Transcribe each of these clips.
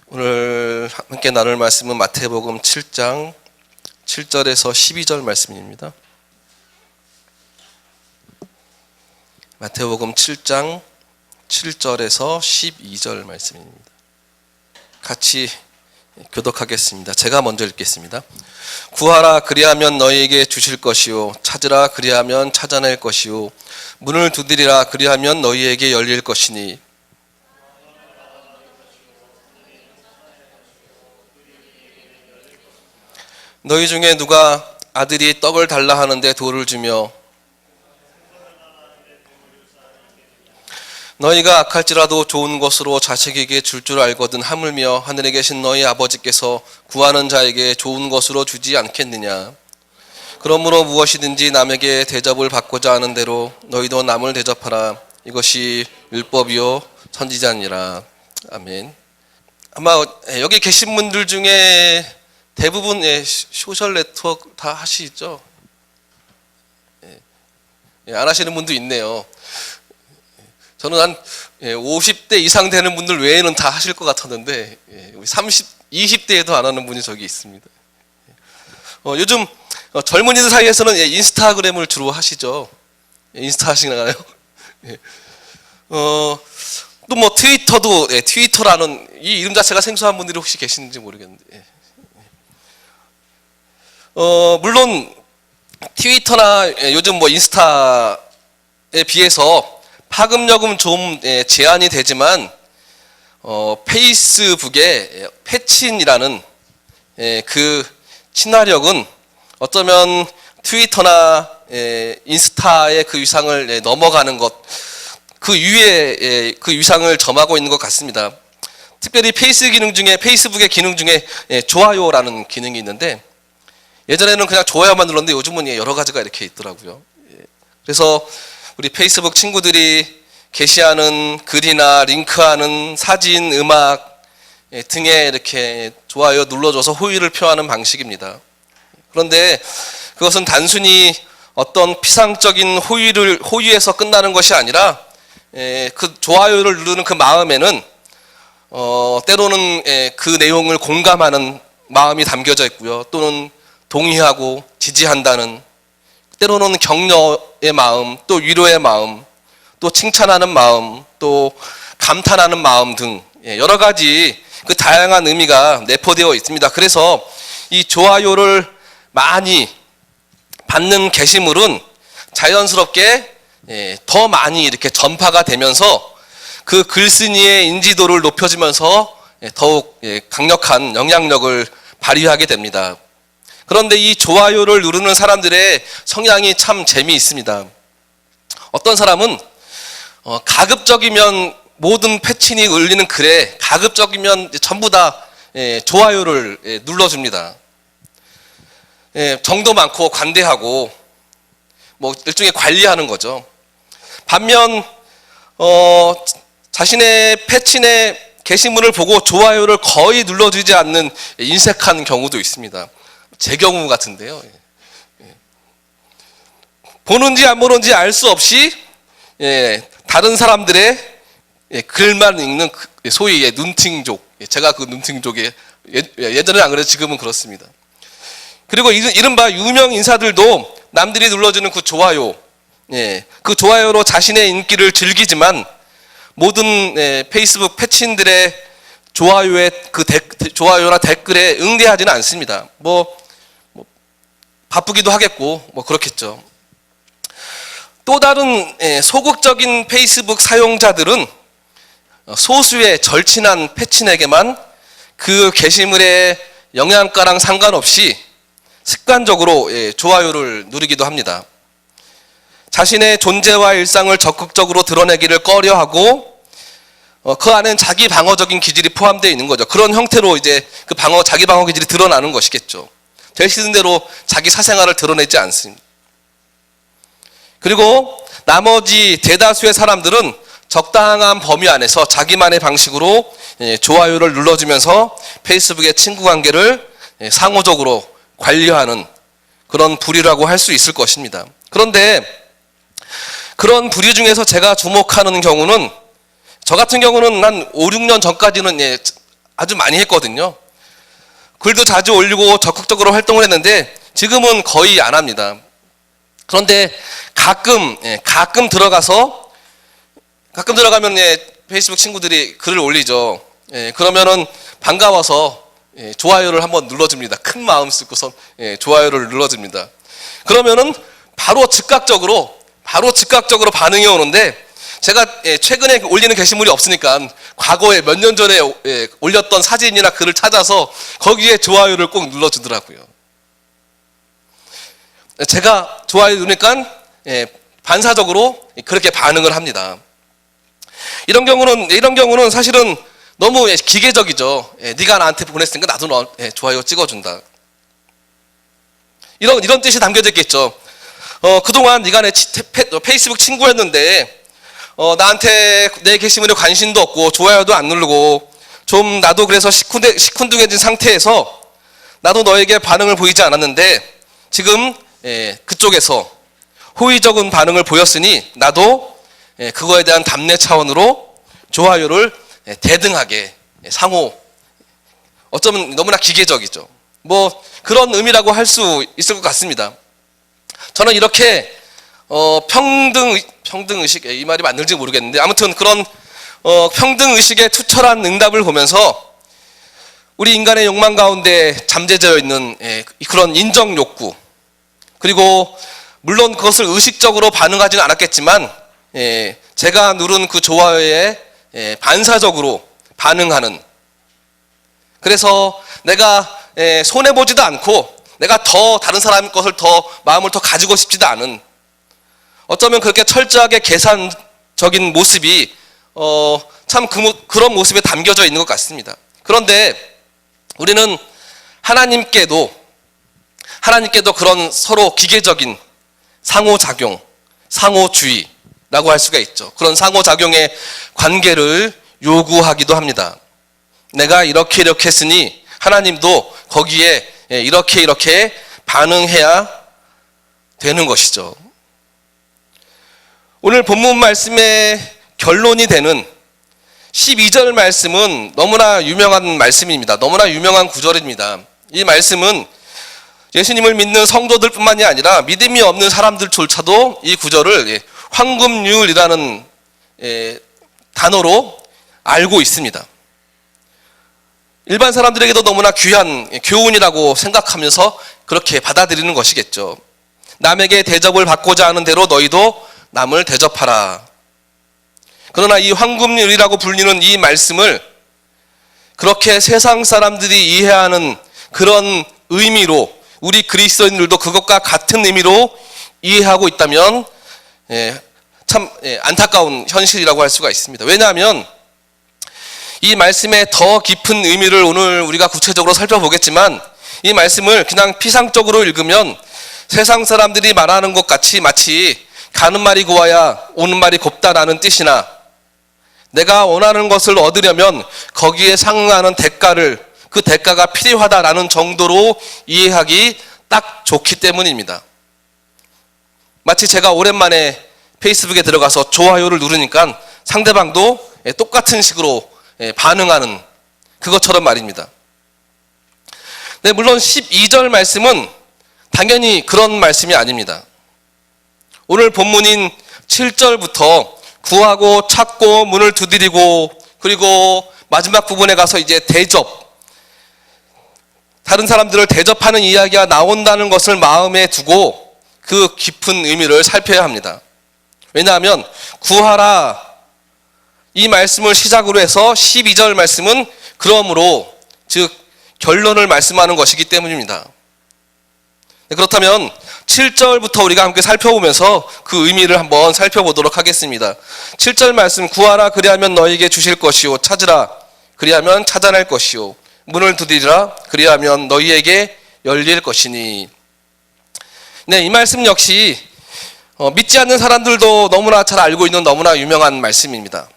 오늘 함께 나눌 말씀은 마태복음 7장 7절에서 12절 말씀입니다. 마태복음 7장 7절에서 12절 말씀입니다. 같이 교독하겠습니다. 제가 먼저 읽겠습니다. 구하라 그리하면 너희에게 주실 것이요 찾으라 그리하면 찾아낼 것이요 문을 두드리라 그리하면 너희에게 열릴 것이니 너희 중에 누가 아들이 떡을 달라 하는데 돌을 주며 너희가 악할지라도 좋은 것으로 자식에게 줄 줄 알거든 하물며 하늘에 계신 너희 아버지께서 구하는 자에게 좋은 것으로 주지 않겠느냐. 그러므로 무엇이든지 남에게 대접을 받고자 하는 대로 너희도 남을 대접하라. 이것이 율법이요 선지자니라. 아멘. 아마 여기 계신 분들 중에 대부분 소셜 네트워크 다 하시죠? 안 하시는 분도 있네요. 저는 한 50대 이상 되는 분들 외에는 다 하실 것 같았는데 20대에도 안 하는 분이 저기 있습니다. 요즘 젊은이들 사이에서는 인스타그램을 주로 하시죠. 인스타 하시나요? 또 뭐 트위터도 트위터라는 이 이름 자체가 생소한 분들이 혹시 계시는지 모르겠는데 물론 트위터나 요즘 뭐 인스타에 비해서 파급력은 좀 제한이 되지만 페이스북의 패친이라는 그 친화력은 어쩌면 트위터나 인스타의 그 위상을 넘어가는 것, 그 위에 그 위상을 점하고 있는 것 같습니다. 특별히 페이스북의 기능 중에 좋아요라는 기능이 있는데 예전에는 그냥 좋아요만 눌렀는데 요즘은 여러 가지가 이렇게 있더라고요. 그래서 우리 페이스북 친구들이 게시하는 글이나 링크하는 사진, 음악 등에 이렇게 좋아요 눌러줘서 호의를 표하는 방식입니다. 그런데 그것은 단순히 어떤 피상적인 호의에서 끝나는 것이 아니라 그 좋아요를 누르는 그 마음에는 때로는 그 내용을 공감하는 마음이 담겨져 있고요. 또는 동의하고 지지한다는, 때로는 격려의 마음, 또 위로의 마음, 또 칭찬하는 마음, 또 감탄하는 마음 등 여러 가지 그 다양한 의미가 내포되어 있습니다. 그래서 이 좋아요를 많이 받는 게시물은 자연스럽게 더 많이 이렇게 전파가 되면서 그 글쓴이의 인지도를 높여주면서 더욱 강력한 영향력을 발휘하게 됩니다. 그런데 이 좋아요를 누르는 사람들의 성향이 참 재미있습니다. 어떤 사람은 가급적이면 모든 패친이 올리는 글에 가급적이면 전부 다 좋아요를 눌러줍니다. 정도 많고 관대하고 뭐 일종의 관리하는 거죠. 반면 자신의 패친의 게시물을 보고 좋아요를 거의 눌러주지 않는 인색한 경우도 있습니다. 제 경우 같은데요. 보는지 안 보는지 알 수 없이 다른 사람들의 글만 읽는 소위 눈팅족. 제가 그 눈팅족에 예전에는 안 그래도 지금은 그렇습니다. 그리고 이른바 유명 인사들도 남들이 눌러주는 그 좋아요, 그 좋아요로 자신의 인기를 즐기지만 모든 페이스북 패친들의 좋아요나 댓글에 응대하지는 않습니다. 뭐 바쁘기도 하겠고 뭐 그렇겠죠. 또 다른 소극적인 페이스북 사용자들은 소수의 절친한 패친에게만 그 게시물의 영향가랑 상관없이 습관적으로 좋아요를 누르기도 합니다. 자신의 존재와 일상을 적극적으로 드러내기를 꺼려하고 그 안에는 자기 방어적인 기질이 포함되어 있는 거죠. 그런 형태로 이제 그 자기 방어 기질이 드러나는 것이겠죠. 되시는 대로 자기 사생활을 드러내지 않습니다. 그리고 나머지 대다수의 사람들은 적당한 범위 안에서 자기만의 방식으로 좋아요를 눌러주면서 페이스북의 친구 관계를 상호적으로 관리하는 그런 부류라고 할 수 있을 것입니다. 그런데 그런 부류 중에서 제가 주목하는 경우는 저 같은 경우는 한 5, 6년 전까지는 아주 많이 했거든요. 글도 자주 올리고 적극적으로 활동을 했는데 지금은 거의 안 합니다. 그런데 가끔 들어가면 페이스북 친구들이 글을 올리죠. 그러면은 반가워서 좋아요를 한번 눌러줍니다. 큰 마음 쓰고서 좋아요를 눌러줍니다. 그러면은 바로 즉각적으로 반응이 오는데 제가 최근에 올리는 게시물이 없으니까 과거에 몇 년 전에 올렸던 사진이나 글을 찾아서 거기에 좋아요를 꼭 눌러주더라고요. 제가 좋아요 누르니까 반사적으로 그렇게 반응을 합니다. 이런 경우는 사실은 너무 기계적이죠. 네가 나한테 보냈으니까 나도 좋아요 찍어준다. 이런 뜻이 담겨져 있겠죠. 그동안 네가 내 페이스북 친구였는데 나한테 내 게시물에 관심도 없고 좋아요도 안 누르고 좀 나도 그래서 시큰둥해진 상태에서 나도 너에게 반응을 보이지 않았는데 지금 그쪽에서 호의적인 반응을 보였으니 나도 그거에 대한 답례 차원으로 좋아요를 대등하게 상호, 어쩌면 너무나 기계적이죠. 뭐 그런 의미라고 할 수 있을 것 같습니다. 저는 이렇게 평등의식, 이 말이 맞는지 모르겠는데 아무튼 그런 평등의식의 투철한 응답을 보면서 우리 인간의 욕망 가운데 잠재되어 있는 그런 인정 욕구, 그리고 물론 그것을 의식적으로 반응하지는 않았겠지만 제가 누른 그 좋아요에 반사적으로 반응하는, 그래서 내가 손해보지도 않고 내가 더 다른 사람 것을 더 마음을 더 가지고 싶지도 않은, 어쩌면 그렇게 철저하게 계산적인 모습이 참 그런 모습에 담겨져 있는 것 같습니다. 그런데 우리는 하나님께도 그런 서로 기계적인 상호작용, 상호주의라고 할 수가 있죠. 그런 상호작용의 관계를 요구하기도 합니다. 내가 이렇게 했으니 하나님도 거기에 이렇게 반응해야 되는 것이죠. 오늘 본문 말씀의 결론이 되는 12절 말씀은 너무나 유명한 말씀입니다. 너무나 유명한 구절입니다. 이 말씀은 예수님을 믿는 성도들뿐만이 아니라 믿음이 없는 사람들조차도 이 구절을 황금률이라는 단어로 알고 있습니다. 일반 사람들에게도 너무나 귀한 교훈이라고 생각하면서 그렇게 받아들이는 것이겠죠. 남에게 대접을 받고자 하는 대로 너희도 남을 대접하라. 그러나 이 황금률이라고 불리는 이 말씀을 그렇게 세상 사람들이 이해하는 그런 의미로 우리 그리스도인들도 그것과 같은 의미로 이해하고 있다면 참 안타까운 현실이라고 할 수가 있습니다. 왜냐하면 이 말씀의 더 깊은 의미를 오늘 우리가 구체적으로 살펴보겠지만 이 말씀을 그냥 피상적으로 읽으면 세상 사람들이 말하는 것 같이 마치 가는 말이 고와야 오는 말이 곱다라는 뜻이나 내가 원하는 것을 얻으려면 거기에 상응하는 그 대가가 필요하다라는 정도로 이해하기 딱 좋기 때문입니다. 마치 제가 오랜만에 페이스북에 들어가서 좋아요를 누르니까 상대방도 똑같은 식으로 반응하는 그것처럼 말입니다. 네, 물론 12절 말씀은 당연히 그런 말씀이 아닙니다. 오늘 본문인 7절부터 구하고 찾고 문을 두드리고 그리고 마지막 부분에 가서 이제 다른 사람들을 대접하는 이야기가 나온다는 것을 마음에 두고 그 깊은 의미를 살펴야 합니다. 왜냐하면 구하라 이 말씀을 시작으로 해서 12절 말씀은 그러므로 즉 결론을 말씀하는 것이기 때문입니다. 그렇다면 7절부터 우리가 함께 살펴보면서 그 의미를 한번 살펴보도록 하겠습니다. 7절 말씀, 구하라 그리하면 너희에게 주실 것이요 찾으라 그리하면 찾아낼 것이요 문을 두드리라 그리하면 너희에게 열릴 것이니. 네, 이 말씀 역시 믿지 않는 사람들도 너무나 잘 알고 있는 너무나 유명한 말씀입니다.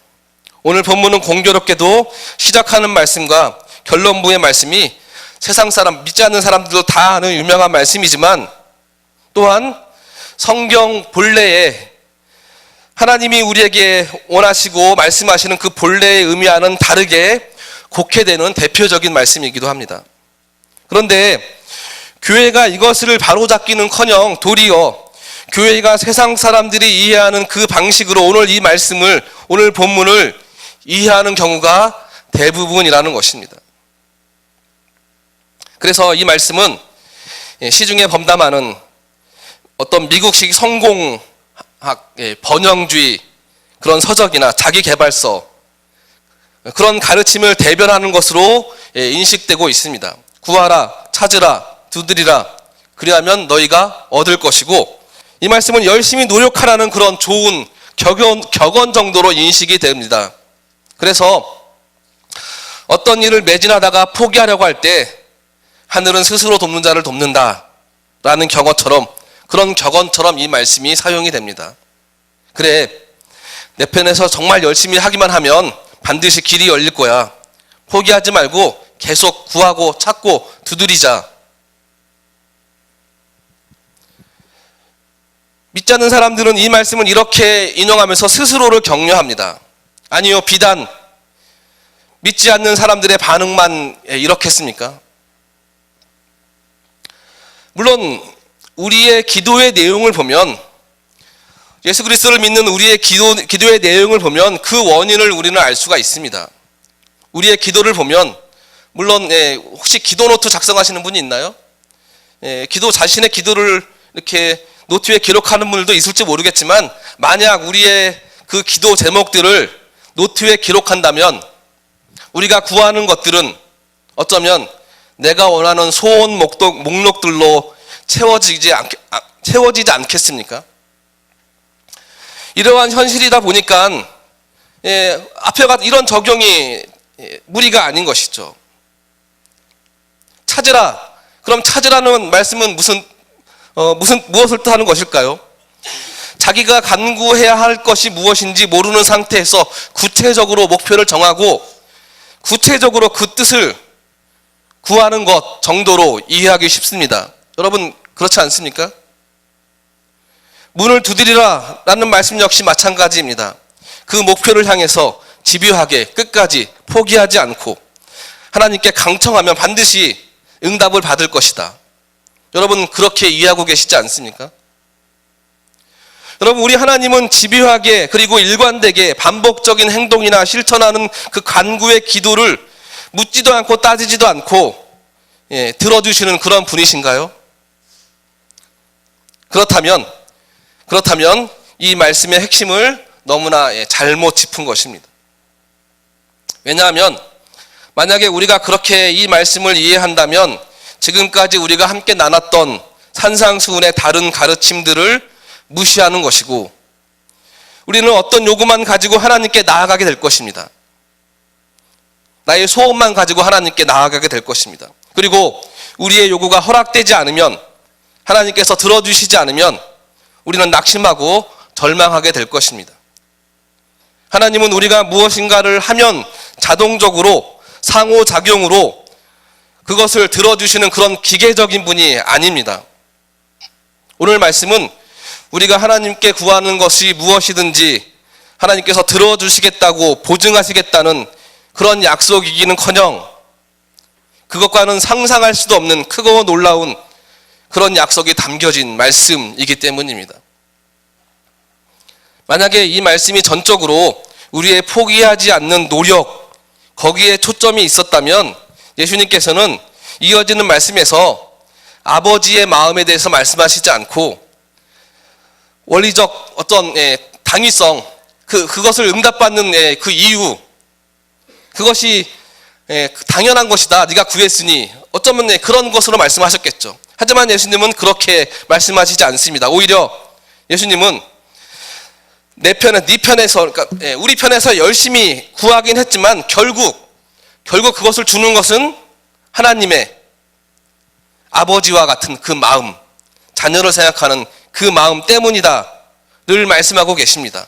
오늘 본문은 공교롭게도 시작하는 말씀과 결론부의 말씀이 세상 사람, 믿지 않는 사람들도 다 아는 유명한 말씀이지만 또한 성경 본래에 하나님이 우리에게 원하시고 말씀하시는 그 본래의 의미와는 다르게 곡해되는 대표적인 말씀이기도 합니다. 그런데 교회가 이것을 바로잡기는커녕 도리어 교회가 세상 사람들이 이해하는 그 방식으로 오늘 이 말씀을, 오늘 본문을 이해하는 경우가 대부분이라는 것입니다. 그래서 이 말씀은 시중에 범담하는 어떤 미국식 성공학, 번영주의 그런 서적이나 자기개발서, 그런 가르침을 대변하는 것으로 인식되고 있습니다. 구하라, 찾으라, 두드리라, 그리하면 너희가 얻을 것이고, 이 말씀은 열심히 노력하라는 그런 좋은 격언 정도로 인식이 됩니다. 그래서 어떤 일을 매진하다가 포기하려고 할 때 하늘은 스스로 돕는 자를 돕는다 라는 격언처럼, 그런 격언처럼 이 말씀이 사용이 됩니다. 그래, 내 편에서 정말 열심히 하기만 하면 반드시 길이 열릴 거야. 포기하지 말고 계속 구하고 찾고 두드리자. 믿지 않는 사람들은 이 말씀을 이렇게 인용하면서 스스로를 격려합니다. 아니요, 비단 믿지 않는 사람들의 반응만 이렇겠습니까? 물론 우리의 기도의 내용을 보면, 예수 그리스도를 믿는 우리의 기도의 내용을 보면 그 원인을 우리는 알 수가 있습니다. 우리의 기도를 보면, 물론 혹시 기도 노트 작성하시는 분이 있나요? 자신의 기도를 이렇게 노트에 기록하는 분들도 있을지 모르겠지만, 만약 우리의 그 기도 제목들을 노트에 기록한다면 우리가 구하는 것들은 어쩌면 내가 원하는 소원 목록들로 채워지지 않겠습니까? 이러한 현실이다 보니까 앞에가 이런 적용이 무리가 아닌 것이죠. 찾으라. 그럼 찾으라는 말씀은 무엇을 뜻하는 것일까요? 자기가 간구해야 할 것이 무엇인지 모르는 상태에서 구체적으로 목표를 정하고 구체적으로 그 뜻을 구하는 것 정도로 이해하기 쉽습니다. 여러분 그렇지 않습니까? 문을 두드리라 라는 말씀 역시 마찬가지입니다. 그 목표를 향해서 집요하게 끝까지 포기하지 않고 하나님께 강청하면 반드시 응답을 받을 것이다. 여러분 그렇게 이해하고 계시지 않습니까? 여러분, 우리 하나님은 집요하게 그리고 일관되게 반복적인 행동이나 실천하는 그 간구의 기도를 묻지도 않고 따지지도 않고 들어주시는 그런 분이신가요? 그렇다면 이 말씀의 핵심을 너무나 잘못 짚은 것입니다. 왜냐하면 만약에 우리가 그렇게 이 말씀을 이해한다면 지금까지 우리가 함께 나눴던 산상수훈의 다른 가르침들을 무시하는 것이고, 우리는 어떤 요구만 가지고 하나님께 나아가게 될 것입니다. 나의 소원만 가지고 하나님께 나아가게 될 것입니다. 그리고 우리의 요구가 허락되지 않으면, 하나님께서 들어주시지 않으면 우리는 낙심하고 절망하게 될 것입니다. 하나님은 우리가 무엇인가를 하면 자동적으로 상호작용으로 그것을 들어주시는 그런 기계적인 분이 아닙니다. 오늘 말씀은 우리가 하나님께 구하는 것이 무엇이든지 하나님께서 들어주시겠다고 보증하시겠다는 그런 약속이기는커녕 그것과는 상상할 수도 없는 크고 놀라운 그런 약속이 담겨진 말씀이기 때문입니다. 만약에 이 말씀이 전적으로 우리의 포기하지 않는 노력, 거기에 초점이 있었다면 예수님께서는 이어지는 말씀에서 아버지의 마음에 대해서 말씀하시지 않고 원리적 어떤 당위성, 그것을 응답받는 그 이유, 그것이 당연한 것이다. 네가 구했으니 어쩌면 그런 것으로 말씀하셨겠죠. 하지만 예수님은 그렇게 말씀하시지 않습니다. 오히려 예수님은 네 편에서, 그러니까 우리 편에서 열심히 구하긴 했지만 결국 그것을 주는 것은 하나님의 아버지와 같은 그 마음, 자녀를 생각하는 그 마음 때문이다를 말씀하고 계십니다.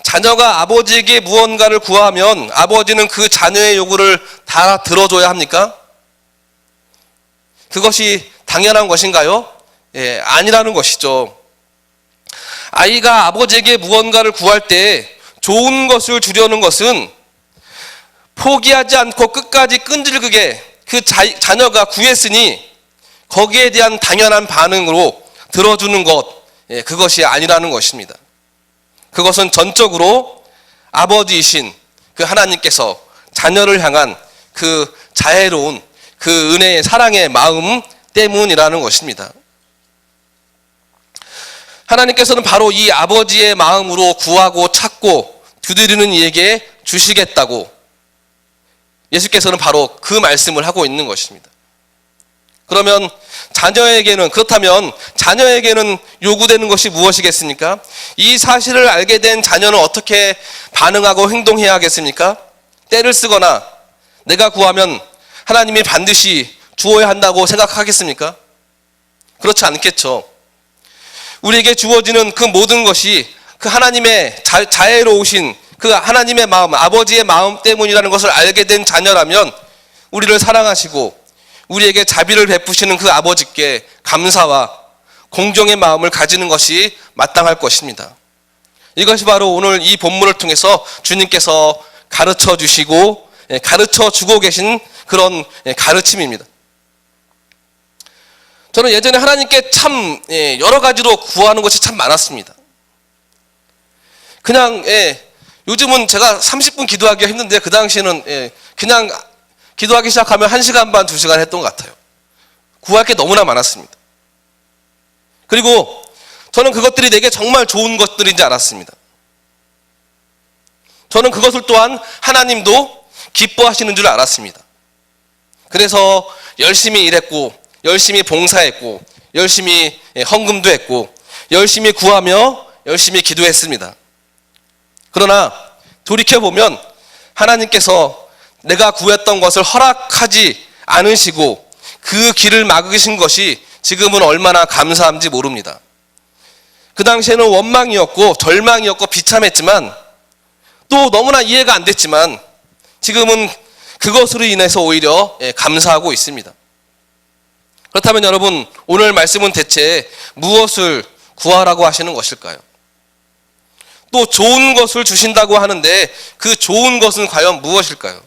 자녀가 아버지에게 무언가를 구하면 아버지는 그 자녀의 요구를 다 들어줘야 합니까? 그것이 당연한 것인가요? 아니라는 것이죠. 아이가 아버지에게 무언가를 구할 때 좋은 것을 주려는 것은 포기하지 않고 끝까지 끈질기게 그 자녀가 구했으니 거기에 대한 당연한 반응으로 들어주는 것, 그것이 아니라는 것입니다. 그것은 전적으로 아버지이신 그 하나님께서 자녀를 향한 그 자애로운 그 은혜의 사랑의 마음 때문이라는 것입니다. 하나님께서는 바로 이 아버지의 마음으로 구하고 찾고 두드리는 이에게 주시겠다고 예수께서는 바로 그 말씀을 하고 있는 것입니다. 그러면 그렇다면 자녀에게는 요구되는 것이 무엇이겠습니까? 이 사실을 알게 된 자녀는 어떻게 반응하고 행동해야 하겠습니까? 떼를 쓰거나 내가 구하면 하나님이 반드시 주어야 한다고 생각하겠습니까? 그렇지 않겠죠. 우리에게 주어지는 그 모든 것이 그 하나님의 자애로우신 그 하나님의 마음, 아버지의 마음 때문이라는 것을 알게 된 자녀라면 우리를 사랑하시고 우리에게 자비를 베푸시는 그 아버지께 감사와 공경의 마음을 가지는 것이 마땅할 것입니다. 이것이 바로 오늘 이 본문을 통해서 주님께서 가르쳐 주시고 가르쳐 주고 계신 그런 가르침입니다. 저는 예전에 하나님께 참 여러 가지로 구하는 것이 참 많았습니다. 그냥 요즘은 제가 30분 기도하기가 힘든데 그 당시에는 그냥 기도하기 시작하면 1시간 반, 2시간 했던 것 같아요. 구할 게 너무나 많았습니다. 그리고 저는 그것들이 내게 정말 좋은 것들인지 알았습니다. 저는 그것을 또한 하나님도 기뻐하시는 줄 알았습니다. 그래서 열심히 일했고 열심히 봉사했고 열심히 헌금도 했고 열심히 구하며 열심히 기도했습니다. 그러나 돌이켜보면 하나님께서 내가 구했던 것을 허락하지 않으시고 그 길을 막으신 것이 지금은 얼마나 감사한지 모릅니다. 그 당시에는 원망이었고 절망이었고 비참했지만 또 너무나 이해가 안 됐지만 지금은 그것으로 인해서 오히려 감사하고 있습니다. 그렇다면 여러분, 오늘 말씀은 대체 무엇을 구하라고 하시는 것일까요? 또 좋은 것을 주신다고 하는데 그 좋은 것은 과연 무엇일까요?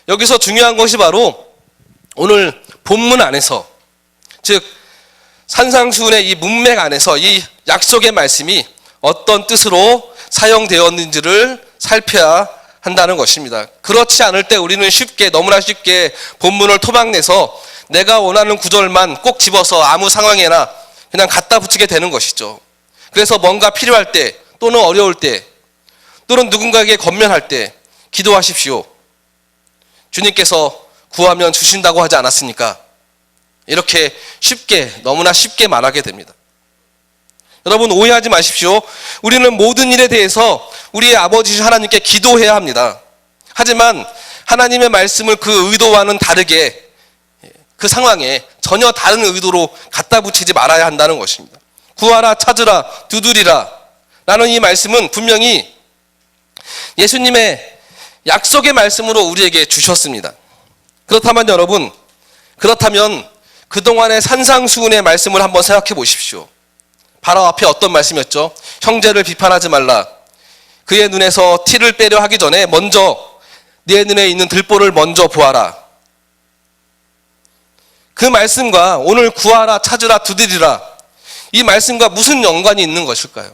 여기서 중요한 것이 바로 오늘 본문 안에서, 즉 산상수훈의 이 문맥 안에서 이 약속의 말씀이 어떤 뜻으로 사용되었는지를 살펴야 한다는 것입니다. 그렇지 않을 때 우리는 너무나 쉽게 본문을 토막내서 내가 원하는 구절만 꼭 집어서 아무 상황에나 그냥 갖다 붙이게 되는 것이죠. 그래서 뭔가 필요할 때 또는 어려울 때 또는 누군가에게 권면할 때 기도하십시오. 주님께서 구하면 주신다고 하지 않았습니까? 이렇게 너무나 쉽게 말하게 됩니다. 여러분, 오해하지 마십시오. 우리는 모든 일에 대해서 우리의 아버지 하나님께 기도해야 합니다. 하지만 하나님의 말씀을 그 의도와는 다르게 그 상황에 전혀 다른 의도로 갖다 붙이지 말아야 한다는 것입니다. 구하라, 찾으라, 두드리라 라는 이 말씀은 분명히 예수님의 약속의 말씀으로 우리에게 주셨습니다. 그렇다면 여러분, 그동안의 산상수훈의 말씀을 한번 생각해 보십시오. 바로 앞에 어떤 말씀이었죠? 형제를 비판하지 말라. 그의 눈에서 티를 빼려 하기 전에 먼저 네 눈에 있는 들보를 먼저 보아라. 그 말씀과 오늘 구하라, 찾으라, 두드리라, 이 말씀과 무슨 연관이 있는 것일까요?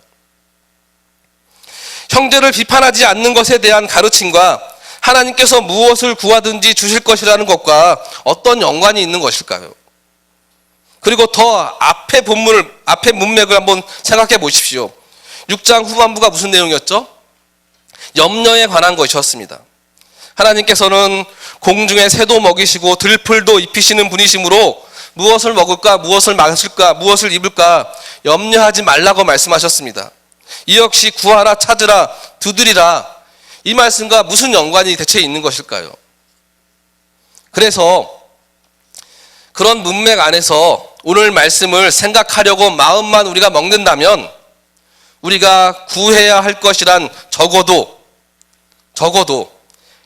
형제를 비판하지 않는 것에 대한 가르침과 하나님께서 무엇을 구하든지 주실 것이라는 것과 어떤 연관이 있는 것일까요? 그리고 더 앞에 문맥을 한번 생각해 보십시오. 6장 후반부가 무슨 내용이었죠? 염려에 관한 것이었습니다. 하나님께서는 공중에 새도 먹이시고 들풀도 입히시는 분이시므로 무엇을 먹을까, 무엇을 마실까, 무엇을 입을까 염려하지 말라고 말씀하셨습니다. 이 역시 구하라, 찾으라, 두드리라, 이 말씀과 무슨 연관이 대체 있는 것일까요? 그래서 그런 문맥 안에서 오늘 말씀을 생각하려고 마음만 우리가 먹는다면 우리가 구해야 할 것이란 적어도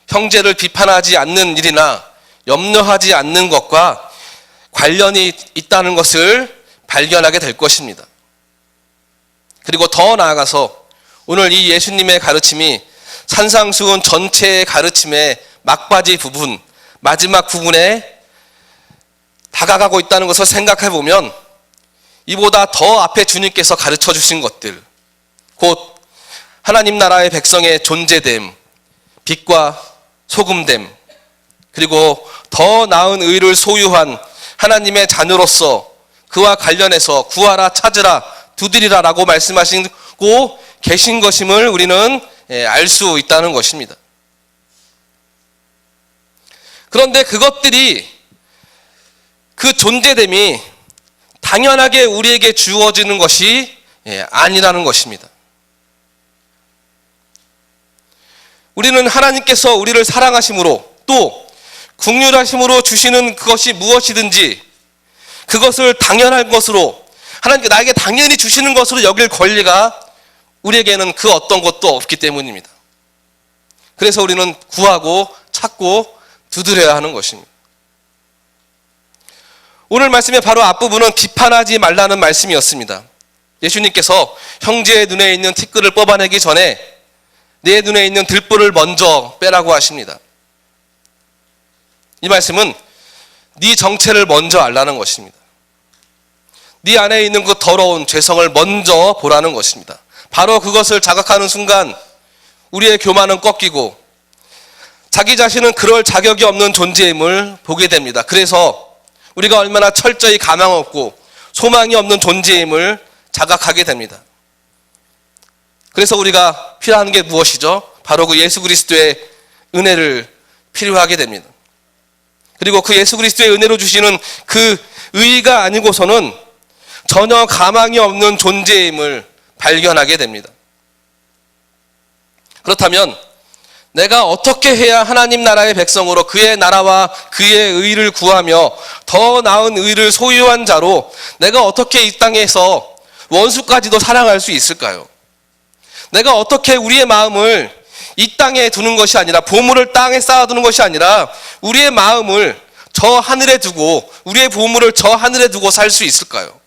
형제를 비판하지 않는 일이나 염려하지 않는 것과 관련이 있다는 것을 발견하게 될 것입니다. 그리고 더 나아가서 오늘 이 예수님의 가르침이 산상수훈 전체의 가르침의 막바지 부분, 마지막 부분에 다가가고 있다는 것을 생각해 보면 이보다 더 앞에 주님께서 가르쳐 주신 것들, 곧 하나님 나라의 백성의 존재됨, 빛과 소금됨, 그리고 더 나은 의를 소유한 하나님의 자녀로서 그와 관련해서 구하라, 찾으라, 두드리라 라고 말씀하시고 계신 것임을 우리는 알 수 있다는 것입니다. 그런데 그것들이, 그 존재됨이 당연하게 우리에게 주어지는 것이 아니라는 것입니다. 우리는 하나님께서 우리를 사랑하심으로 또 긍휼하심으로 주시는 그것이 무엇이든지 그것을 당연한 것으로, 하나님께 나에게 당연히 주시는 것으로 여길 권리가 우리에게는 그 어떤 것도 없기 때문입니다. 그래서 우리는 구하고 찾고 두드려야 하는 것입니다. 오늘 말씀의 바로 앞부분은 비판하지 말라는 말씀이었습니다. 예수님께서 형제의 눈에 있는 티끌을 뽑아내기 전에 내 눈에 있는 들불을 먼저 빼라고 하십니다. 이 말씀은 네 정체를 먼저 알라는 것입니다. 네 안에 있는 그 더러운 죄성을 먼저 보라는 것입니다. 바로 그것을 자각하는 순간 우리의 교만은 꺾이고 자기 자신은 그럴 자격이 없는 존재임을 보게 됩니다. 그래서 우리가 얼마나 철저히 가망 없고 소망이 없는 존재임을 자각하게 됩니다. 그래서 우리가 필요한 게 무엇이죠? 바로 그 예수 그리스도의 은혜를 필요하게 됩니다. 그리고 그 예수 그리스도의 은혜로 주시는 그 의가 아니고서는 전혀 가망이 없는 존재임을 발견하게 됩니다. 그렇다면 내가 어떻게 해야 하나님 나라의 백성으로 그의 나라와 그의 의를 구하며 더 나은 의를 소유한 자로 내가 어떻게 이 땅에서 원수까지도 사랑할 수 있을까요? 내가 어떻게 우리의 마음을 이 땅에 두는 것이 아니라, 보물을 땅에 쌓아두는 것이 아니라 우리의 마음을 저 하늘에 두고, 우리의 보물을 저 하늘에 두고 살 수 있을까요?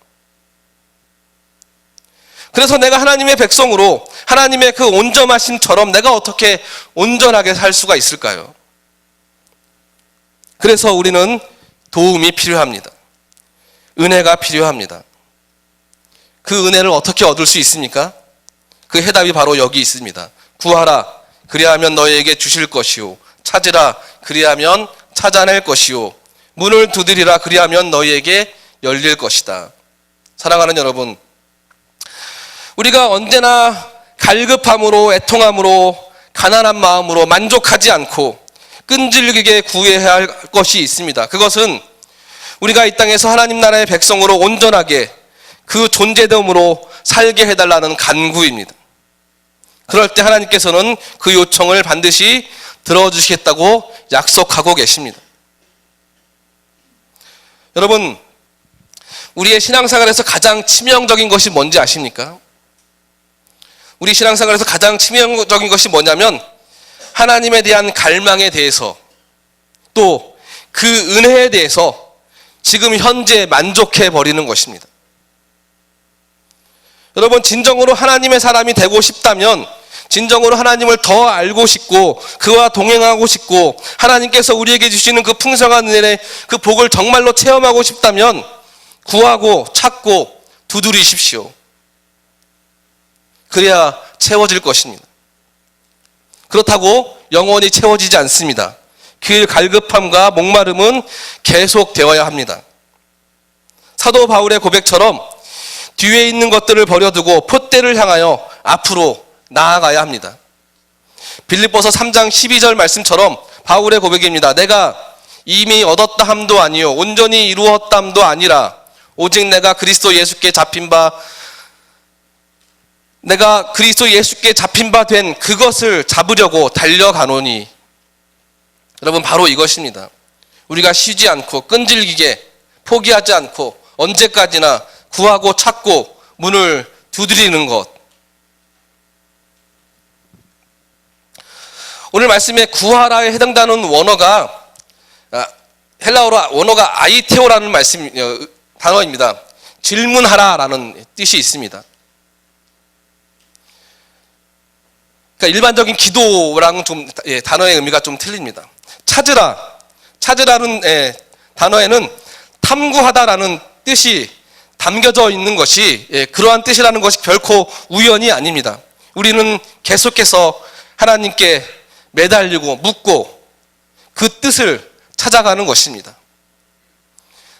그래서 내가 하나님의 백성으로 하나님의 그 온전하심처럼 내가 어떻게 온전하게 살 수가 있을까요? 그래서 우리는 도움이 필요합니다. 은혜가 필요합니다. 그 은혜를 어떻게 얻을 수 있습니까? 그 해답이 바로 여기 있습니다. 구하라, 그리하면 너희에게 주실 것이요. 찾으라, 그리하면 찾아낼 것이요. 문을 두드리라, 그리하면 너희에게 열릴 것이다. 사랑하는 여러분, 우리가 언제나 갈급함으로, 애통함으로, 가난한 마음으로 만족하지 않고 끈질기게 구해야 할 것이 있습니다. 그것은 우리가 이 땅에서 하나님 나라의 백성으로 온전하게 그 존재됨으로 살게 해달라는 간구입니다. 그럴 때 하나님께서는 그 요청을 반드시 들어주시겠다고 약속하고 계십니다. 여러분, 우리의 신앙생활에서 가장 치명적인 것이 뭔지 아십니까? 우리 신앙생활에서 가장 치명적인 것이 뭐냐면 하나님에 대한 갈망에 대해서, 또 그 은혜에 대해서 지금 현재 만족해 버리는 것입니다. 여러분, 진정으로 하나님의 사람이 되고 싶다면, 진정으로 하나님을 더 알고 싶고 그와 동행하고 싶고 하나님께서 우리에게 주시는 그 풍성한 은혜의 그 복을 정말로 체험하고 싶다면 구하고 찾고 두드리십시오. 그래야 채워질 것입니다. 그렇다고 영원히 채워지지 않습니다. 그 갈급함과 목마름은 계속되어야 합니다. 사도 바울의 고백처럼 뒤에 있는 것들을 버려두고 푯대를 향하여 앞으로 나아가야 합니다. 빌립보서 3장 12절 말씀처럼 바울의 고백입니다. 내가 이미 얻었다 함도 아니요 온전히 이루었다 함도 아니라 오직 내가 그리스도 예수께 잡힌 바 된 그것을 잡으려고 달려가노니. 여러분, 바로 이것입니다. 우리가 쉬지 않고 끈질기게 포기하지 않고 언제까지나 구하고 찾고 문을 두드리는 것. 오늘 말씀에 구하라에 해당되는 원어가 헬라어로 원어가 아이테오라는 단어입니다. 질문하라라는 뜻이 있습니다. 그러니까 일반적인 기도랑 좀 단어의 의미가 좀 틀립니다. 찾으라는 단어에는 탐구하다라는 뜻이 담겨져 있는 것이 그러한 뜻이라는 것이 결코 우연이 아닙니다. 우리는 계속해서 하나님께 매달리고 묻고 그 뜻을 찾아가는 것입니다.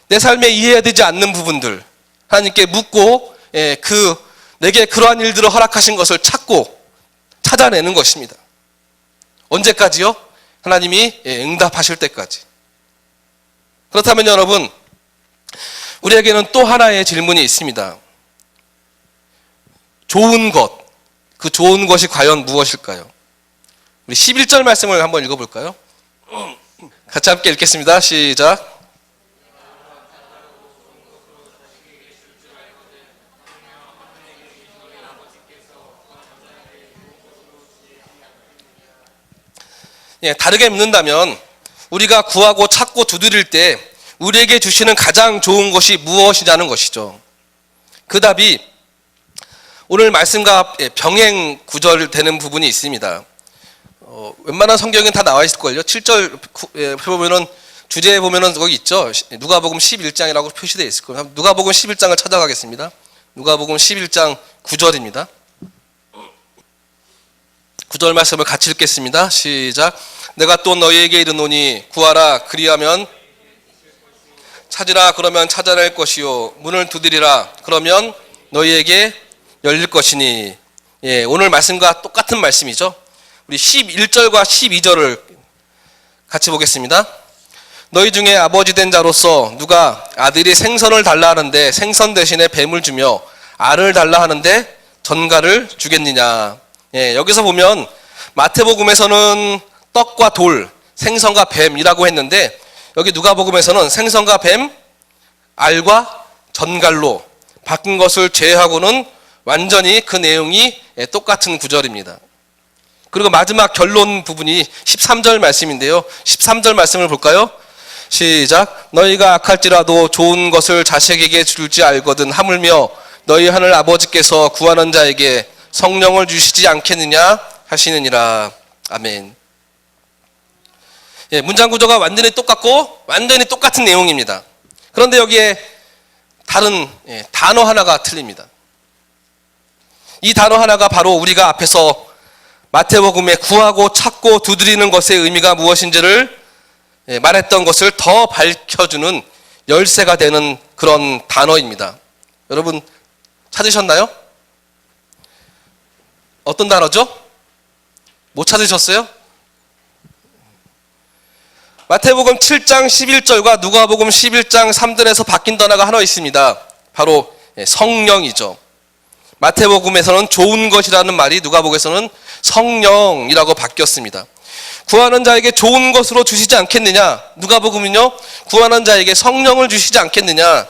내 삶에 이해되지 않는 부분들 하나님께 묻고 내게 그러한 일들을 허락하신 것을 찾아내는 것입니다. 언제까지요? 하나님이 응답하실 때까지. 그렇다면 여러분, 우리에게는 또 하나의 질문이 있습니다. 좋은 것, 그 좋은 것이 과연 무엇일까요? 우리 11절 말씀을 한번 읽어볼까요? 같이 함께 읽겠습니다. 시작. 다르게 묻는다면 우리가 구하고 찾고 두드릴 때 우리에게 주시는 가장 좋은 것이 무엇이냐는 것이죠. 그 답이 오늘 말씀과 병행 구절되는 부분이 있습니다. 웬만한 성경엔 다 나와 있을걸요. 7절 보면은 주제에 보면은 거기 있죠. 누가복음 11장이라고 표시되어 있을 거예요. 누가복음 11장을 찾아가겠습니다. 누가복음 11장 9절입니다. 9절 말씀을 같이 읽겠습니다. 시작. 내가 또 너희에게 이르노니 구하라 그리하면 찾으라 그러면 찾아낼 것이요 문을 두드리라 그러면 너희에게 열릴 것이니. 오늘 말씀과 똑같은 말씀이죠. 우리 11절과 12절을 같이 보겠습니다. 너희 중에 아버지 된 자로서 누가 아들이 생선을 달라 하는데 생선 대신에 뱀을 주며 알을 달라 하는데 전갈을 주겠느냐. 여기서 보면 마태복음에서는 떡과 돌, 생선과 뱀이라고 했는데 여기 누가복음에서는 생선과 뱀, 알과 전갈로 바뀐 것을 제외하고는 완전히 그 내용이 똑같은 구절입니다. 그리고 마지막 결론 부분이 13절 말씀인데요. 13절 말씀을 볼까요? 시작. 너희가 악할지라도 좋은 것을 자식에게 줄지 알거든 하물며 너희 하늘 아버지께서 구하는 자에게 성령을 주시지 않겠느냐 하시느니라. 아멘. 문장 구조가 완전히 똑같고 완전히 똑같은 내용입니다. 그런데 여기에 다른 단어 하나가 틀립니다. 이 단어 하나가 바로 우리가 앞에서 마태복음에 구하고 찾고 두드리는 것의 의미가 무엇인지를 말했던 것을 더 밝혀주는 열쇠가 되는 그런 단어입니다. 여러분 찾으셨나요? 어떤 단어죠? 못 찾으셨어요? 마태복음 7장 11절과 누가복음 11장 3절에서 바뀐 단어가 하나 있습니다. 바로 성령이죠. 마태복음에서는 좋은 것이라는 말이 누가복음에서는 성령이라고 바뀌었습니다. 구하는 자에게 좋은 것으로 주시지 않겠느냐. 누가복음은요, 구하는 자에게 성령을 주시지 않겠느냐.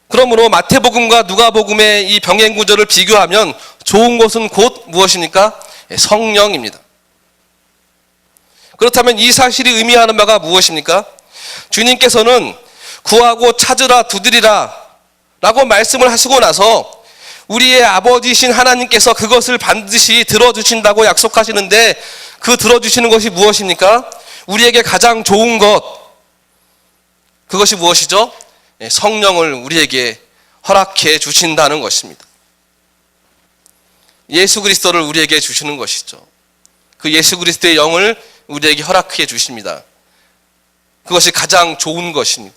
그러므로 마태복음과 누가복음의 이 병행 구조를 비교하면 좋은 것은 곧 무엇입니까? 성령입니다. 그렇다면 이 사실이 의미하는 바가 무엇입니까? 주님께서는 구하고 찾으라 두드리라 라고 말씀을 하시고 나서 우리의 아버지신 하나님께서 그것을 반드시 들어주신다고 약속하시는데 그 들어주시는 것이 무엇입니까? 우리에게 가장 좋은 것, 그것이 무엇이죠? 성령을 우리에게 허락해 주신다는 것입니다. 예수 그리스도를 우리에게 주시는 것이죠. 그 예수 그리스도의 영을 우리에게 허락해 주십니다. 그것이 가장 좋은 것입니다.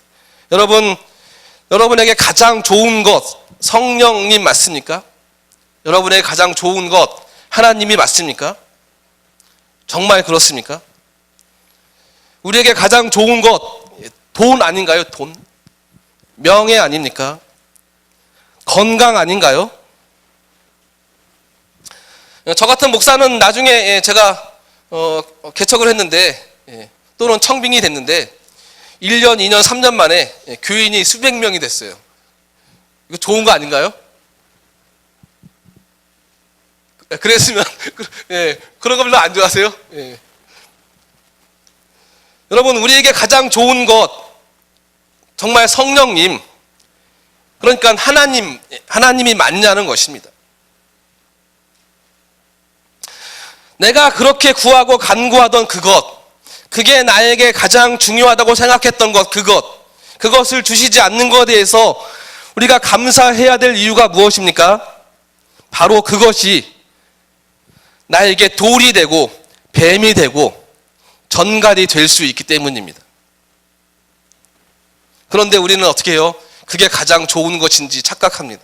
여러분에게 가장 좋은 것 성령님 맞습니까? 여러분에게 가장 좋은 것 하나님이 맞습니까? 정말 그렇습니까? 우리에게 가장 좋은 것 돈 아닌가요? 돈? 명예 아닙니까? 건강 아닌가요? 저 같은 목사는 나중에 제가 개척을 했는데 또는 청빙이 됐는데 1년, 2년, 3년 만에 교인이 수백 명이 됐어요. 이거 좋은 거 아닌가요? 그랬으면 그런 거 별로 안 좋아하세요? 여러분, 우리에게 가장 좋은 것 정말 성령님, 그러니까 하나님이 맞냐는 것입니다. 내가 그렇게 구하고 간구하던 그게 나에게 가장 중요하다고 생각했던 그것을 주시지 않는 것에 대해서 우리가 감사해야 될 이유가 무엇입니까? 바로 그것이 나에게 돌이 되고 뱀이 되고 전갈이 될 수 있기 때문입니다. 그런데 우리는 어떻게 해요? 그게 가장 좋은 것인지 착각합니다.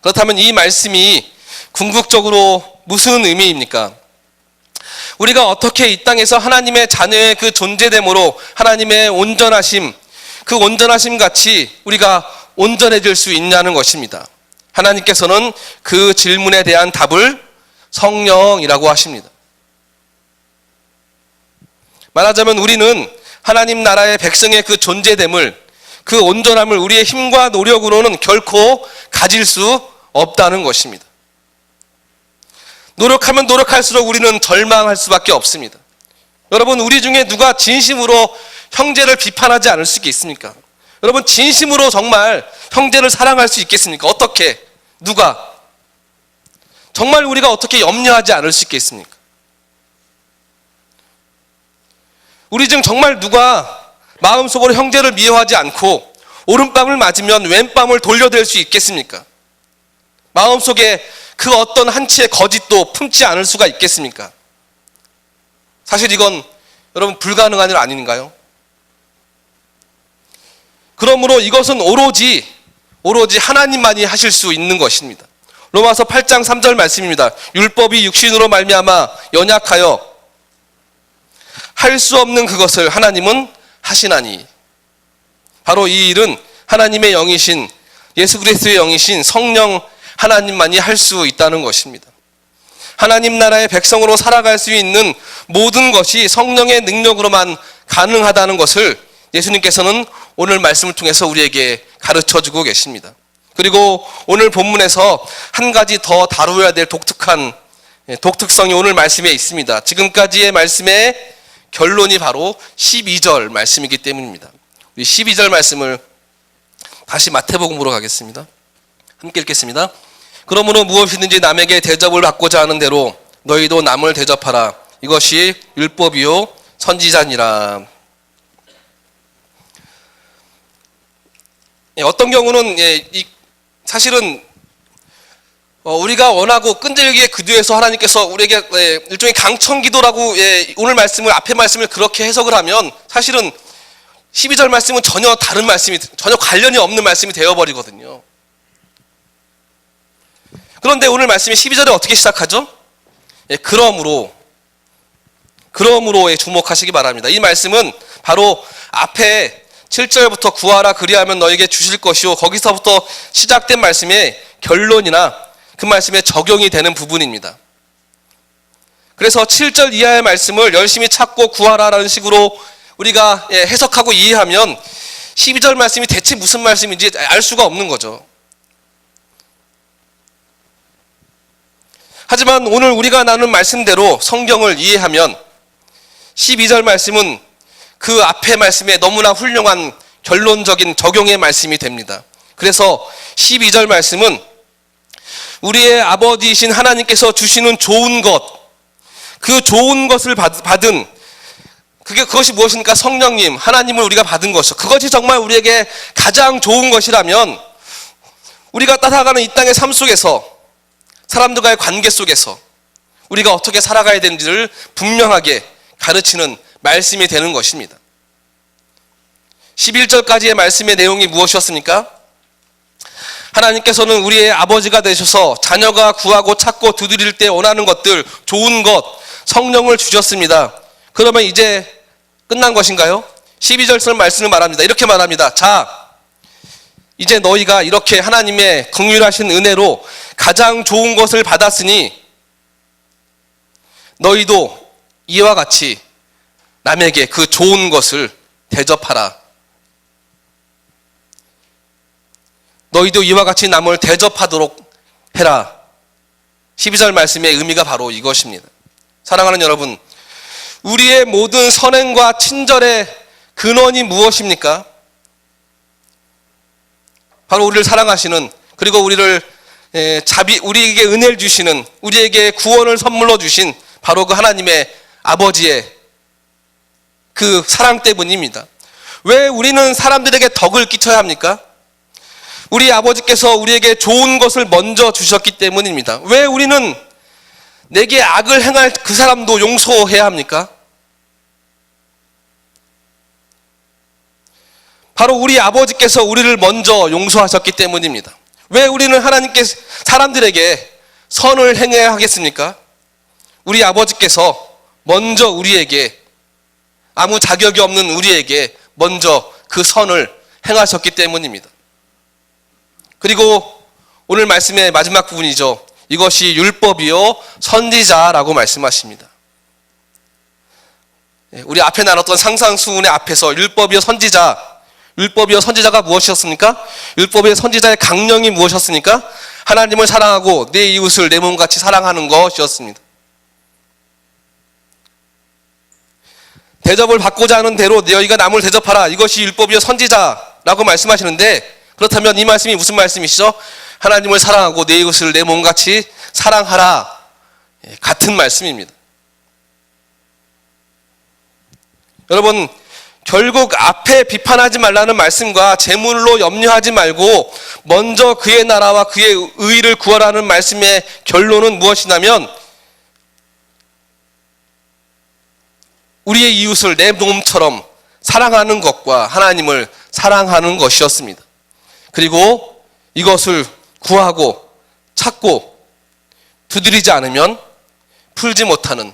그렇다면 이 말씀이 궁극적으로 무슨 의미입니까? 우리가 어떻게 이 땅에서 하나님의 자녀의 그 존재됨으로 하나님의 온전하심, 그 온전하심 같이 우리가 온전해질 수 있냐는 것입니다. 하나님께서는 그 질문에 대한 답을 성령이라고 하십니다. 말하자면 우리는 하나님 나라의 백성의 그 존재됨을, 그 온전함을 우리의 힘과 노력으로는 결코 가질 수 없다는 것입니다. 노력하면 노력할수록 우리는 절망할 수밖에 없습니다. 여러분, 우리 중에 누가 진심으로 형제를 비판하지 않을 수 있겠습니까? 여러분, 진심으로 정말 형제를 사랑할 수 있겠습니까? 어떻게? 누가? 정말 우리가 어떻게 염려하지 않을 수 있겠습니까? 우리 중 정말 누가 마음속으로 형제를 미워하지 않고 오른밤을 맞으면 왼밤을 돌려댈 수 있겠습니까? 마음속에 그 어떤 한치의 거짓도 품지 않을 수가 있겠습니까? 사실 이건 여러분 불가능한 일 아닌가요? 그러므로 이것은 오로지 하나님만이 하실 수 있는 것입니다. 로마서 8장 3절 말씀입니다. 율법이 육신으로 말미암아 연약하여 할 수 없는 그것을 하나님은 하시나니. 바로 이 일은 하나님의 영이신, 예수 그리스도의 영이신 성령 하나님만이 할 수 있다는 것입니다. 하나님 나라의 백성으로 살아갈 수 있는 모든 것이 성령의 능력으로만 가능하다는 것을 예수님께서는 오늘 말씀을 통해서 우리에게 가르쳐주고 계십니다. 그리고 오늘 본문에서 한 가지 더 다루어야 될 독특성이 오늘 말씀에 있습니다. 지금까지의 말씀의 결론이 바로 12절 말씀이기 때문입니다. 우리 12절 말씀을 다시 마태복음으로 가겠습니다. 함께 읽겠습니다. 그러므로 무엇이든지 남에게 대접을 받고자 하는 대로 너희도 남을 대접하라. 이것이 율법이요 선지자니라. 어떤 경우는 사실은 우리가 원하고 끈질기게 기도해서 하나님께서 우리에게 일종의 강청기도라고 오늘 말씀을, 앞의 말씀을 그렇게 해석을 하면 사실은 12절 말씀은 전혀 다른 말씀이, 전혀 관련이 없는 말씀이 되어버리거든요. 그런데 오늘 말씀이 12절에 어떻게 시작하죠? 그러므로에 주목하시기 바랍니다. 이 말씀은 바로 앞에 7절부터 구하라 그리하면 너에게 주실 것이요, 거기서부터 시작된 말씀의 결론이나 그 말씀에 적용이 되는 부분입니다. 그래서 7절 이하의 말씀을 열심히 찾고 구하라라는 식으로 우리가 해석하고 이해하면 12절 말씀이 대체 무슨 말씀인지 알 수가 없는 거죠. 하지만 오늘 우리가 나눈 말씀대로 성경을 이해하면 12절 말씀은 그 앞의 말씀에 너무나 훌륭한 결론적인 적용의 말씀이 됩니다. 그래서 12절 말씀은 우리의 아버지이신 하나님께서 주시는 좋은 것, 그 좋은 것을 받은 그것이 무엇입니까? 성령님, 하나님을 우리가 받은 것이죠. 그것이 정말 우리에게 가장 좋은 것이라면 우리가 따라가는 이 땅의 삶 속에서, 사람들과의 관계 속에서 우리가 어떻게 살아가야 되는지를 분명하게 가르치는 말씀이 되는 것입니다. 11절까지의 말씀의 내용이 무엇이었습니까? 하나님께서는 우리의 아버지가 되셔서 자녀가 구하고 찾고 두드릴 때 원하는 것들, 좋은 것, 성령을 주셨습니다. 그러면 이제 끝난 것인가요? 12절 말씀을 말합니다. 이렇게 말합니다. 자, 이제 너희가 이렇게 하나님의 긍휼하신 은혜로 가장 좋은 것을 받았으니 너희도 이와 같이 남에게 그 좋은 것을 대접하라. 너희도 이와 같이 남을 대접하도록 해라. 12절 말씀의 의미가 바로 이것입니다. 사랑하는 여러분, 우리의 모든 선행과 친절의 근원이 무엇입니까? 바로 우리를 사랑하시는, 그리고 우리를 우리에게 은혜를 주시는, 우리에게 구원을 선물로 주신 바로 그 하나님의 아버지의 그 사랑 때문입니다. 왜 우리는 사람들에게 덕을 끼쳐야 합니까? 우리 아버지께서 우리에게 좋은 것을 먼저 주셨기 때문입니다. 왜 우리는 내게 악을 행할 그 사람도 용서해야 합니까? 바로 우리 아버지께서 우리를 먼저 용서하셨기 때문입니다. 왜 우리는 사람들에게 선을 행해야 하겠습니까? 우리 아버지께서 먼저 우리에게, 아무 자격이 없는 우리에게 먼저 그 선을 행하셨기 때문입니다. 그리고 오늘 말씀의 마지막 부분이죠. 이것이 율법이요 선지자라고 말씀하십니다. 우리 앞에 나눴던 상상수훈의 앞에서 율법이요 선지자가 무엇이었습니까? 율법이요 선지자의 강령이 무엇이었습니까? 하나님을 사랑하고 내 이웃을 내 몸같이 사랑하는 것이었습니다. 대접을 받고자 하는 대로 너희가 남을 대접하라. 이것이 율법이요 선지자라고 말씀하시는데, 그렇다면 이 말씀이 무슨 말씀이시죠? 하나님을 사랑하고 내 이웃을 내 몸같이 사랑하라. 같은 말씀입니다. 여러분, 결국 앞에 비판하지 말라는 말씀과 재물로 염려하지 말고 먼저 그의 나라와 그의 의를 구하라는 말씀의 결론은 무엇이냐면, 우리의 이웃을 내 몸처럼 사랑하는 것과 하나님을 사랑하는 것이었습니다. 그리고 이것을 구하고 찾고 두드리지 않으면 풀지 못하는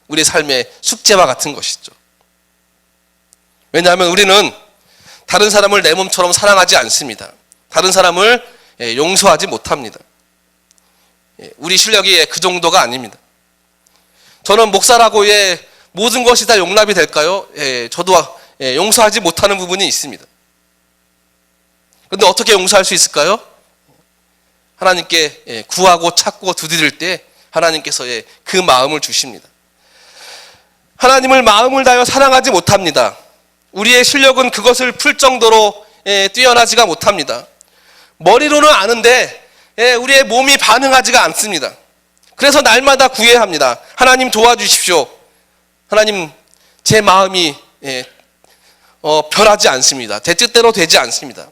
우리의 삶의 숙제와 같은 것이죠. 왜냐하면 우리는 다른 사람을 내 몸처럼 사랑하지 않습니다. 다른 사람을 용서하지 못합니다. 우리 실력이 그 정도가 아닙니다. 저는 목사라고 모든 것이 다 용납이 될까요? 저도 용서하지 못하는 부분이 있습니다. 그런데 어떻게 용서할 수 있을까요? 하나님께 구하고 찾고 두드릴 때 하나님께서 그 마음을 주십니다. 하나님을 마음을 다하여 사랑하지 못합니다. 우리의 실력은 그것을 풀 정도로 뛰어나지가 못합니다. 머리로는 아는데 우리의 몸이 반응하지가 않습니다. 그래서 날마다 구해야 합니다. 하나님 도와주십시오. 하나님, 제 마음이 변하지 않습니다. 제 뜻대로 되지 않습니다.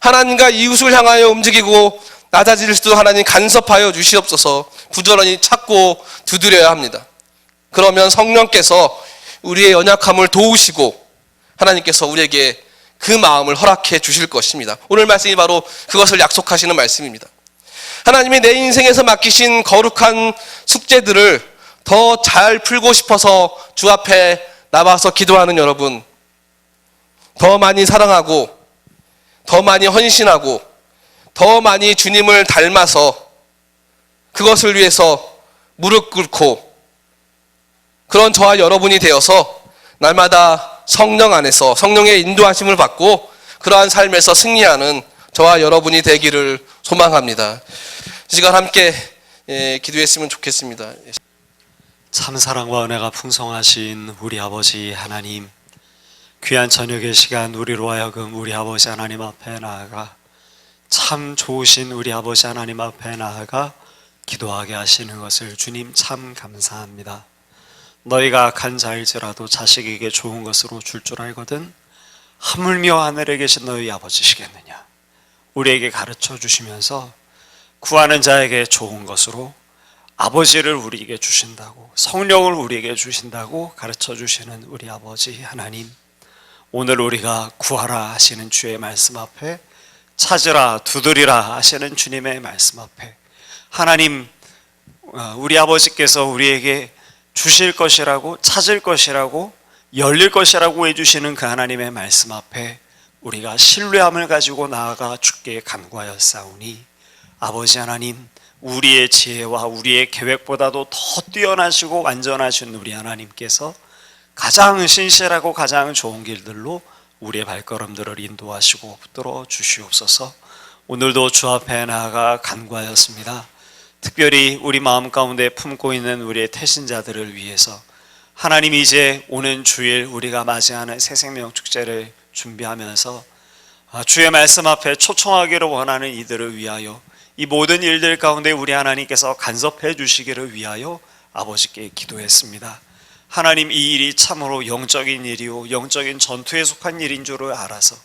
하나님과 이웃을 향하여 움직이고 낮아질 수도 하나님 간섭하여 주시옵소서. 부지런히 찾고 두드려야 합니다. 그러면 성령께서 우리의 연약함을 도우시고 하나님께서 우리에게 그 마음을 허락해 주실 것입니다. 오늘 말씀이 바로 그것을 약속하시는 말씀입니다. 하나님이 내 인생에서 맡기신 거룩한 숙제들을 더 잘 풀고 싶어서 주 앞에 나와서 기도하는 여러분, 더 많이 사랑하고 더 많이 헌신하고 더 많이 주님을 닮아서 그것을 위해서 무릎 꿇고 그런 저와 여러분이 되어서 날마다 성령 안에서 성령의 인도하심을 받고 그러한 삶에서 승리하는 저와 여러분이 되기를 소망합니다. 이 시간 함께 기도했으면 좋겠습니다. 참 사랑과 은혜가 풍성하신 우리 아버지 하나님, 귀한 저녁의 시간 우리로 하여금 우리 아버지 하나님 앞에 나아가 참 좋으신 우리 아버지 하나님 앞에 나아가 기도하게 하시는 것을 주님 참 감사합니다. 너희가 악한 자일지라도 자식에게 좋은 것으로 줄 줄 알거든 하물며 하늘에 계신 너희 아버지시겠느냐. 우리에게 가르쳐 주시면서 구하는 자에게 좋은 것으로 아버지를 우리에게 주신다고, 성령을 우리에게 주신다고 가르쳐 주시는 우리 아버지 하나님, 오늘 우리가 구하라 하시는 주의 말씀 앞에, 찾으라 두드리라 하시는 주님의 말씀 앞에 하나님, 우리 아버지께서 우리에게 주실 것이라고, 찾을 것이라고, 열릴 것이라고 해주시는 그 하나님의 말씀 앞에 우리가 신뢰함을 가지고 나아가 주께 간구하였사오니, 아버지 하나님, 우리의 지혜와 우리의 계획보다도 더 뛰어나시고 완전하신 우리 하나님께서 가장 신실하고 가장 좋은 길들로 우리의 발걸음들을 인도하시고 붙들어 주시옵소서. 오늘도 주 앞에 나아가 간구하였습니다. 특별히 우리 마음 가운데 품고 있는 우리의 태신자들을 위해서 하나님이 이제 오는 주일 우리가 맞이하는 새생명 축제를 준비하면서 주의 말씀 앞에 초청하기를 원하는 이들을 위하여 이 모든 일들 가운데 우리 하나님께서 간섭해 주시기를 위하여 아버지께 기도했습니다. 하나님, 이 일이 참으로 영적인 일이요 영적인 전투에 속한 일인 줄을 알아서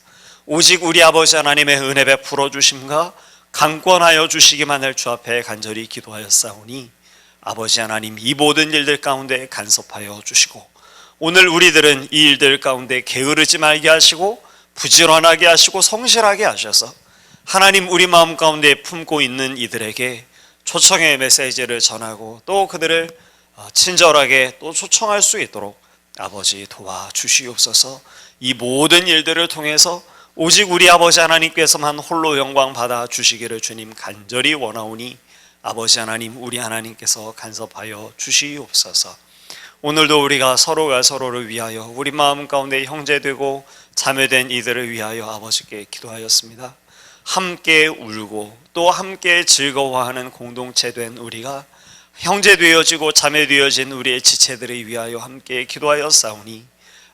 오직 우리 아버지 하나님의 은혜 베풀어 주심과 강권하여 주시기만을 주 앞에 간절히 기도하였사오니 아버지 하나님, 이 모든 일들 가운데 간섭하여 주시고 오늘 우리들은 이 일들 가운데 게으르지 말게 하시고 부지런하게 하시고 성실하게 하셔서 하나님, 우리 마음 가운데 품고 있는 이들에게 초청의 메시지를 전하고 또 그들을 친절하게 또 초청할 수 있도록 아버지 도와주시옵소서. 이 모든 일들을 통해서 오직 우리 아버지 하나님께서만 홀로 영광 받아 주시기를 주님 간절히 원하오니 아버지 하나님, 우리 하나님께서 간섭하여 주시옵소서. 오늘도 우리가 서로가 서로를 위하여 우리 마음 가운데 형제되고 자매된 이들을 위하여 아버지께 기도하였습니다. 함께 울고 또 함께 즐거워하는 공동체 된 우리가 형제 되어지고 자매 되어진 우리의 지체들을 위하여 함께 기도하였사오니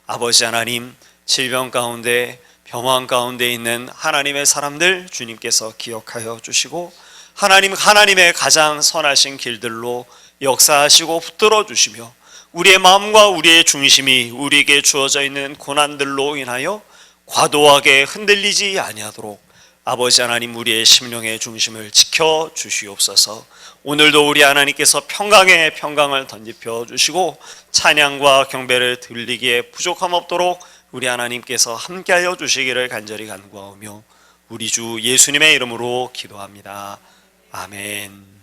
아버지 하나님, 질병 가운데 병환 가운데 있는 하나님의 사람들 주님께서 기억하여 주시고 하나님, 하나님의 가장 선하신 길들로 역사하시고 붙들어 주시며 우리의 마음과 우리의 중심이 우리에게 주어져 있는 고난들로 인하여 과도하게 흔들리지 아니하도록 아버지 하나님, 우리의 심령의 중심을 지켜 주시옵소서. 오늘도 우리 하나님께서 평강에 평강을 덧입혀 주시고 찬양과 경배를 드리기에 부족함 없도록 우리 하나님께서 함께하여 주시기를 간절히 간구하오며 우리 주 예수님의 이름으로 기도합니다. 아멘.